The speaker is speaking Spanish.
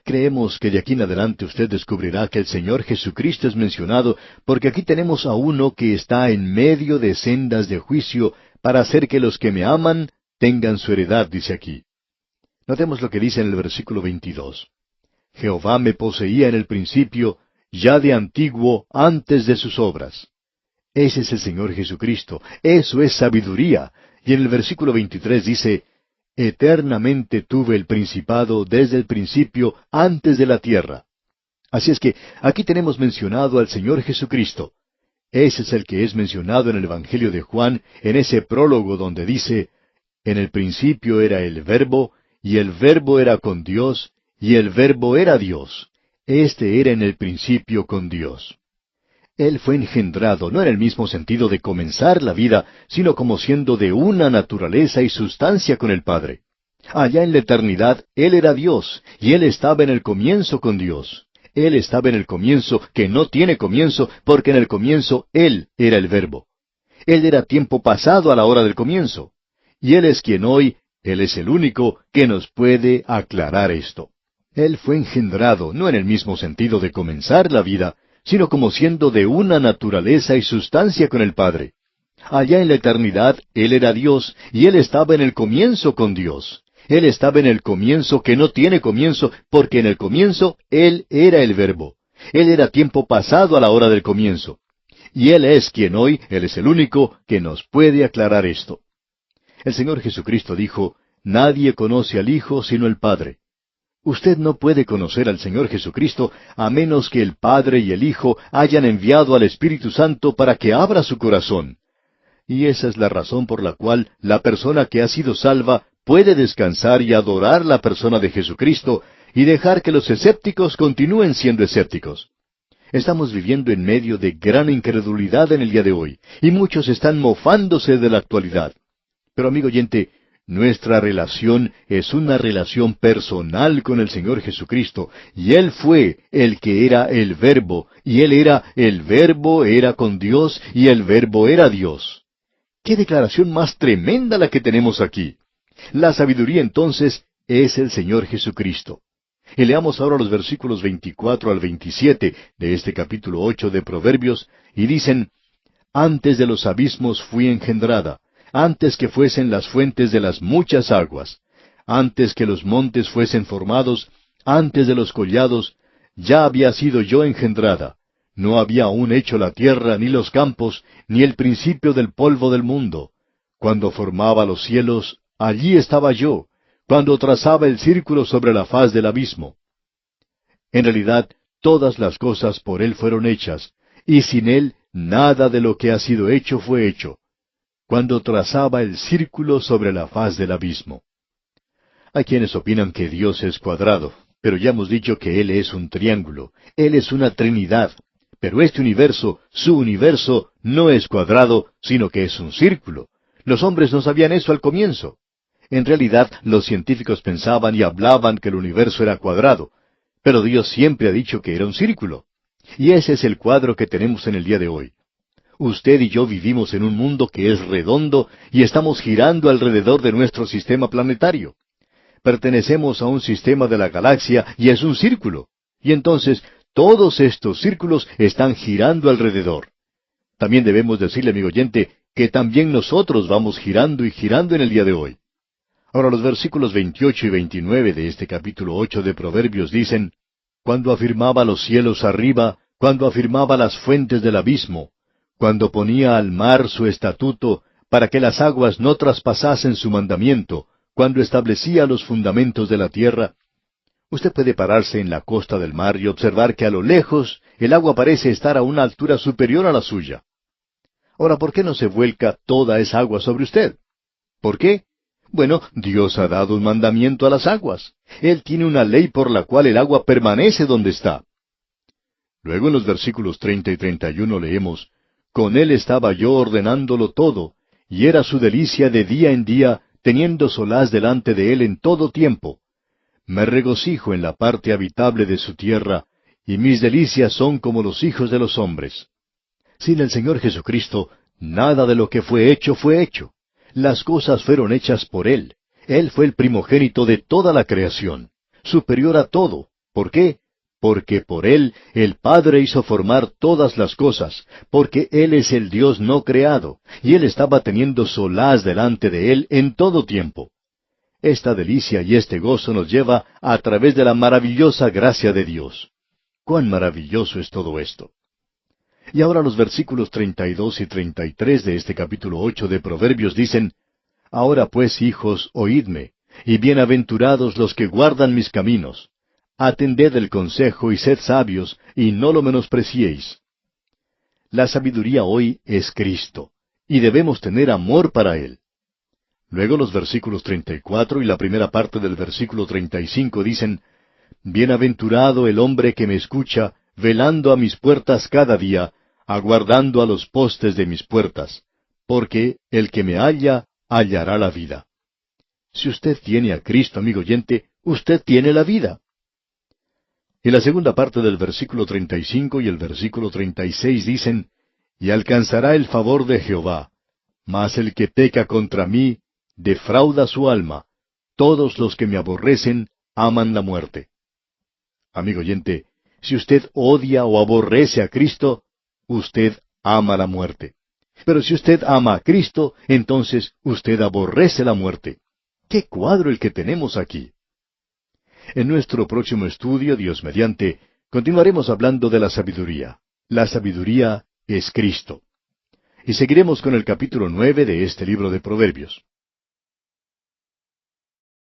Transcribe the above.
Creemos que de aquí en adelante usted descubrirá que el Señor Jesucristo es mencionado, porque aquí tenemos a uno que está en medio de sendas de juicio para hacer que los que me aman tengan su heredad, dice aquí. Notemos lo que dice en el versículo 22. Jehová me poseía en el principio, ya de antiguo, antes de sus obras. Ese es el Señor Jesucristo, eso es sabiduría. Y en el versículo 23 dice, eternamente tuve el principado desde el principio, antes de la tierra. Así es que aquí tenemos mencionado al Señor Jesucristo. Ese es el que es mencionado en el Evangelio de Juan, en ese prólogo donde dice, en el principio era el Verbo, y el Verbo era con Dios, y el Verbo era Dios. Este era en el principio con Dios. Él fue engendrado, no en el mismo sentido de comenzar la vida, sino como siendo de una naturaleza y sustancia con el Padre. Allá en la eternidad, Él era Dios, y Él estaba en el comienzo con Dios. Él estaba en el comienzo, que no tiene comienzo, porque en el comienzo Él era el Verbo. Él era tiempo pasado a la hora del comienzo. Y Él es quien hoy, Él es el único que nos puede aclarar esto. Él fue engendrado, no en el mismo sentido de comenzar la vida, sino como siendo de una naturaleza y sustancia con el Padre. Allá en la eternidad, Él era Dios, y Él estaba en el comienzo con Dios. Él estaba en el comienzo que no tiene comienzo, porque en el comienzo Él era el Verbo. Él era tiempo pasado a la hora del comienzo. Y Él es quien hoy, Él es el único que nos puede aclarar esto. El Señor Jesucristo dijo, nadie conoce al Hijo sino el Padre. Usted no puede conocer al Señor Jesucristo a menos que el Padre y el Hijo hayan enviado al Espíritu Santo para que abra su corazón. Y esa es la razón por la cual la persona que ha sido salva puede descansar y adorar la persona de Jesucristo y dejar que los escépticos continúen siendo escépticos. Estamos viviendo en medio de gran incredulidad en el día de hoy, y muchos están mofándose de la actualidad. Pero amigo oyente, nuestra relación es una relación personal con el Señor Jesucristo, y Él fue el que era el Verbo, y Él era el Verbo, era con Dios, y el Verbo era Dios. ¡Qué declaración más tremenda la que tenemos aquí! La sabiduría entonces es el Señor Jesucristo. Y leamos ahora los versículos 24 al 27 de este capítulo 8 de Proverbios, y dicen, antes de los abismos fui engendrada, antes que fuesen las fuentes de las muchas aguas, antes que los montes fuesen formados, antes de los collados, ya había sido yo engendrada. No había aún hecho la tierra, ni los campos, ni el principio del polvo del mundo. Cuando formaba los cielos, allí estaba yo, cuando trazaba el círculo sobre la faz del abismo. En realidad, todas las cosas por Él fueron hechas, y sin Él nada de lo que ha sido hecho fue hecho. Cuando trazaba el círculo sobre la faz del abismo. Hay quienes opinan que Dios es cuadrado, pero ya hemos dicho que Él es un triángulo, Él es una trinidad, pero este universo, su universo, no es cuadrado, sino que es un círculo. Los hombres no sabían eso al comienzo. En realidad, los científicos pensaban y hablaban que el universo era cuadrado, pero Dios siempre ha dicho que era un círculo. Y ese es el cuadro que tenemos en el día de hoy. Usted y yo vivimos en un mundo que es redondo y estamos girando alrededor de nuestro sistema planetario. Pertenecemos a un sistema de la galaxia y es un círculo. Y entonces, todos estos círculos están girando alrededor. También debemos decirle, amigo oyente, que también nosotros vamos girando y girando en el día de hoy. Ahora los versículos 28 y 29 de este capítulo 8 de Proverbios dicen, cuando afirmaba los cielos arriba, cuando afirmaba las fuentes del abismo, cuando ponía al mar su estatuto, para que las aguas no traspasasen su mandamiento, cuando establecía los fundamentos de la tierra. Usted puede pararse en la costa del mar y observar que a lo lejos el agua parece estar a una altura superior a la suya. Ahora, ¿por qué no se vuelca toda esa agua sobre usted? ¿Por qué? Bueno, Dios ha dado un mandamiento a las aguas. Él tiene una ley por la cual el agua permanece donde está. Luego en los versículos 30 y 31 leemos, con Él estaba yo ordenándolo todo, y era su delicia de día en día, teniendo solaz delante de Él en todo tiempo. Me regocijo en la parte habitable de su tierra, y mis delicias son como los hijos de los hombres. Sin el Señor Jesucristo, nada de lo que fue hecho fue hecho. Las cosas fueron hechas por Él. Él fue el primogénito de toda la creación, superior a todo. ¿Por qué? Porque por Él el Padre hizo formar todas las cosas, porque Él es el Dios no creado, y Él estaba teniendo solaz delante de Él en todo tiempo. Esta delicia y este gozo nos lleva a través de la maravillosa gracia de Dios. ¡Cuán maravilloso es todo esto! Y ahora los versículos 32 y 33 de este capítulo 8 de Proverbios dicen, Ahora pues, hijos, oídme, y bienaventurados los que guardan mis caminos. Atended el consejo y sed sabios, y no lo menospreciéis. La sabiduría hoy es Cristo, y debemos tener amor para Él. Luego los versículos 34 y la primera parte del versículo 35 dicen, Bienaventurado el hombre que me escucha, velando a mis puertas cada día, aguardando a los postes de mis puertas, porque el que me halla, hallará la vida. Si usted tiene a Cristo, amigo oyente, usted tiene la vida. Y la segunda parte del versículo 35 y el versículo 36 dicen, Y alcanzará el favor de Jehová, mas el que peca contra mí, defrauda su alma. Todos los que me aborrecen aman la muerte. Amigo oyente, si usted odia o aborrece a Cristo, usted ama la muerte. Pero si usted ama a Cristo, entonces usted aborrece la muerte. ¡Qué cuadro el que tenemos aquí! En nuestro próximo estudio, Dios mediante, continuaremos hablando de la sabiduría. La sabiduría es Cristo. Y seguiremos con el capítulo 9 de este libro de Proverbios.